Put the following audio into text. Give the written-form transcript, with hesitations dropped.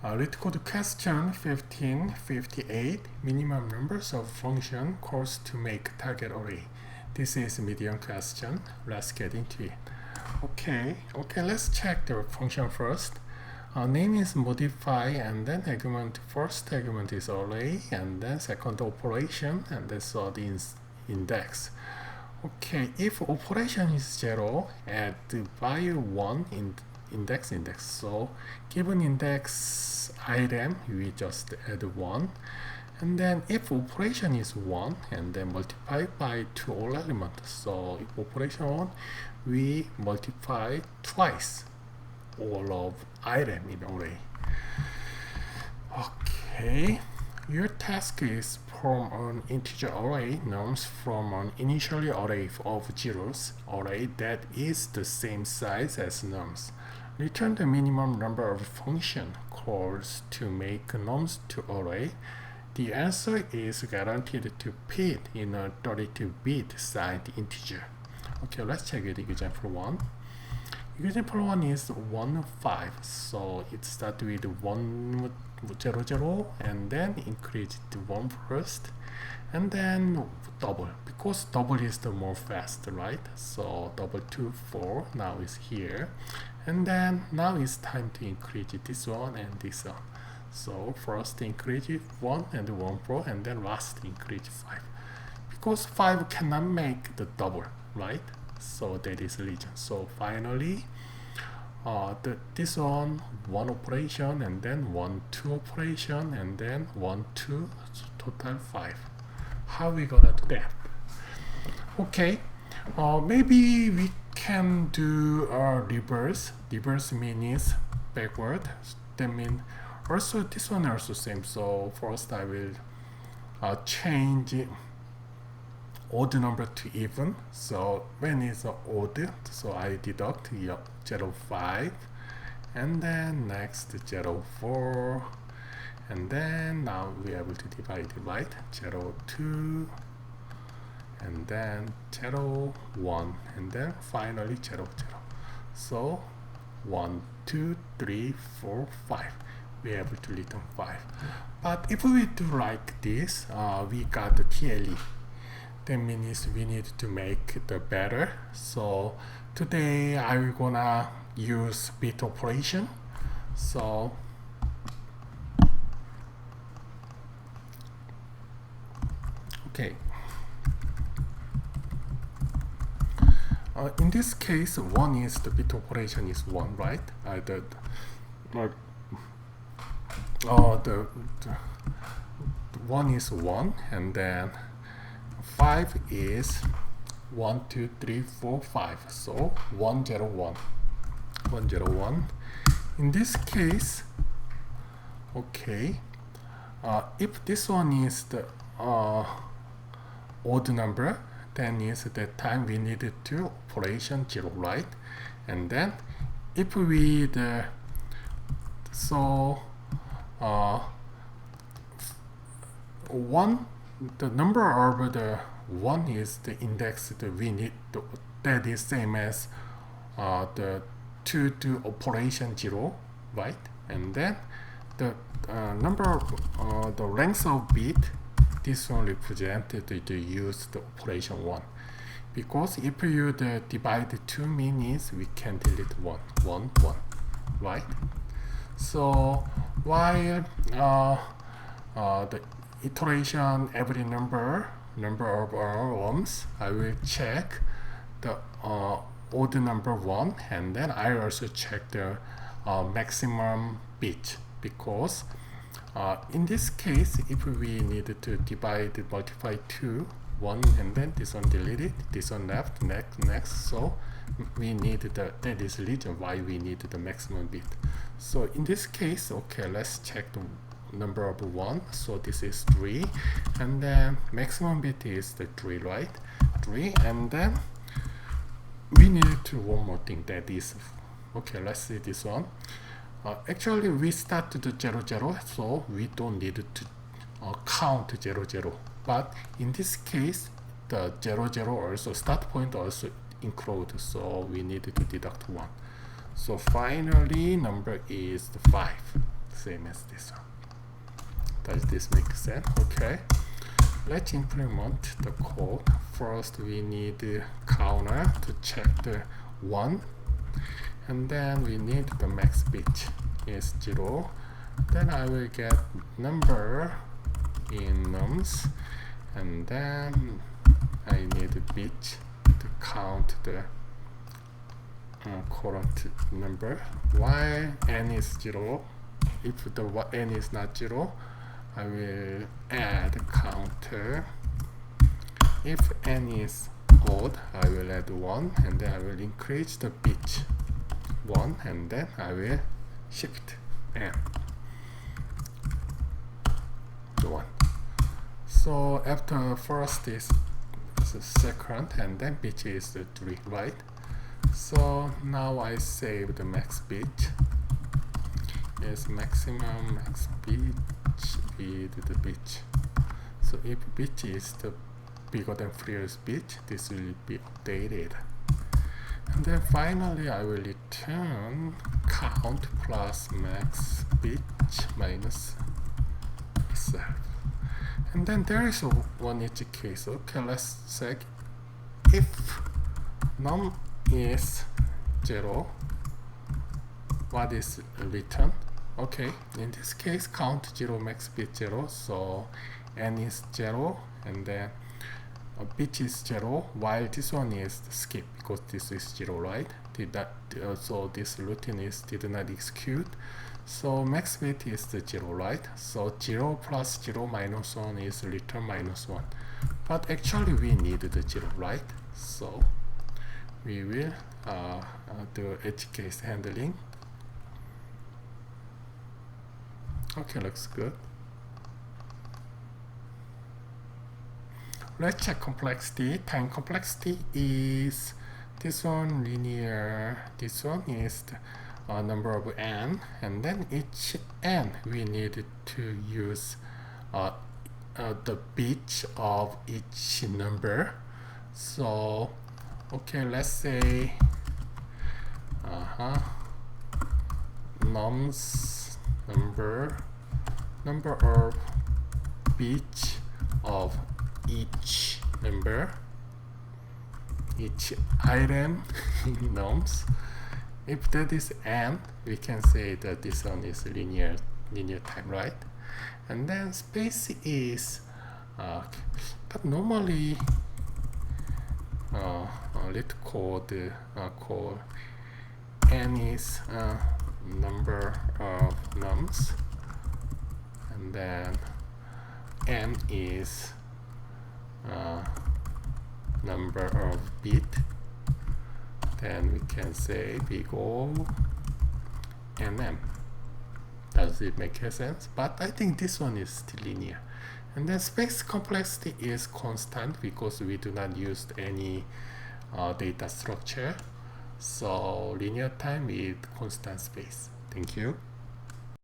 Let's go to question 1558. Minimum numbers of function calls to make target array. This is a medium question. Let's get into it. Okay, let's check the function first. Name is modify, and then argument, first argument is array, and then second operation, and then third is index. Okay, if operation is 0, add value 1 in index. So given index item, we just add 1. And then if operation is 1, and then multiply by 2 all elements. So if operation 1, we multiply twice all of item in array. Okay, your task is from an integer array nums from an initially array of zeros array that is the same size as nums. Return the minimum number of function calls to make nums to array. The answer is guaranteed to fit in a 32-bit signed integer. Okay, let's check it. Example 1. Example 1 is 1, 5. So it starts with 1, 0, 0, and then increase to 1 first, and then double, because double is the more fast, right? So double 2, 4, now is here. And then now it's time to increase this one and this one. So first increase 1 and 1, 4, and then last increase 5. Because 5 cannot make the double, right? So that is the reason. So finally, this one operation, and then 1, 2 operation, and then 1, 2, so total 5. How we gonna do that? Okay, maybe we can do reverse. Reverse means backward. That means also this one also same. So first I will change odd number to even. So when it's odd, so I deduct 0, 5, and then next 0, 4, and then now we are able to divide it, right? 0, 2, and then 0, 1, and then finally 0, 0. So 1, 2, 3, 4, 5. We are able to return 5. But if we do like this, we got the TLE. That means we need to make the better. So today I'm gonna use bit operation. So okay. In this case, 1 is the bit operation is 1, right? The 1 is 1, and then 5 is 1, 2, 3, 4, 5. So 1, 0, 1. 1, 0, 1. In this case, okay, if this one is the odd number, then is that time we needed to operation 0, right? And then if we the the number of the 1 is the index that we need to, that is same as the 2 to operation 0, right? And then the number of the length of bit, this one represented the use the operation 1, because if you divide 2 minutes, we can delete 1, 1, 1, right? So while the iteration every number of arms, I will check the odd number 1, and then I also check the maximum bit, because in this case, if we need to divide, multiply 2, 1, and then this one deleted, this one left, next, so we need that is the reason why we need the maximum bit. So in this case, okay, let's check the number of 1. So this is 3, and then maximum bit is the 3, right? 3, and then we need to one more thing, that is, okay, let's see this one. Actually, we start to 0, 0, so we don't need to count 0, 0. But in this case, the 0, 0 also start point also include, so we need to deduct 1. So finally, number is 5. same as this one. Does this make sense? Okay, let's implement the code. First we need the counter to check the 1, and then we need the max bit is 0. Then I will get number in nums, and then I need a bit to count the current number. While n is 0, if the n is not 0, I will add counter. If n is odd, I will add 1, and then I will increase the bit 1, and then I will shift n to 1. So after first is the second, and then bit is the 3, right? So now I save the max bit is maximum max bit with the bit. So if bit is the bigger than previous bit, this will be updated. And then finally I will return count plus max bit minus itself. And then there is one edge case. Okay, let's check if num is 0, what is return? Okay, in this case count 0, max bit 0, so n is 0, and then bit is 0, while this one is skip because this is 0, right? So this routine is did not execute. So max bit is the 0, right? So 0 plus 0 minus 1 is return minus 1. But actually we need the 0, right? So we will do edge case handling. Okay, looks good. Let's check complexity. Time complexity is this one linear, this one is the number of n, and then each n we need to use the bit of each number. So okay, let's say nums number of bits of each number, each item in nums. If that is n, we can say that this one is linear time, right? And then space is but normally let's call the call n is number of nums, and then m is number of bit. Then we can say big O nm. Does it make sense? But I think this one is still linear. And then space complexity is constant because we do not use any data structure. So linear time with constant space. Thank you.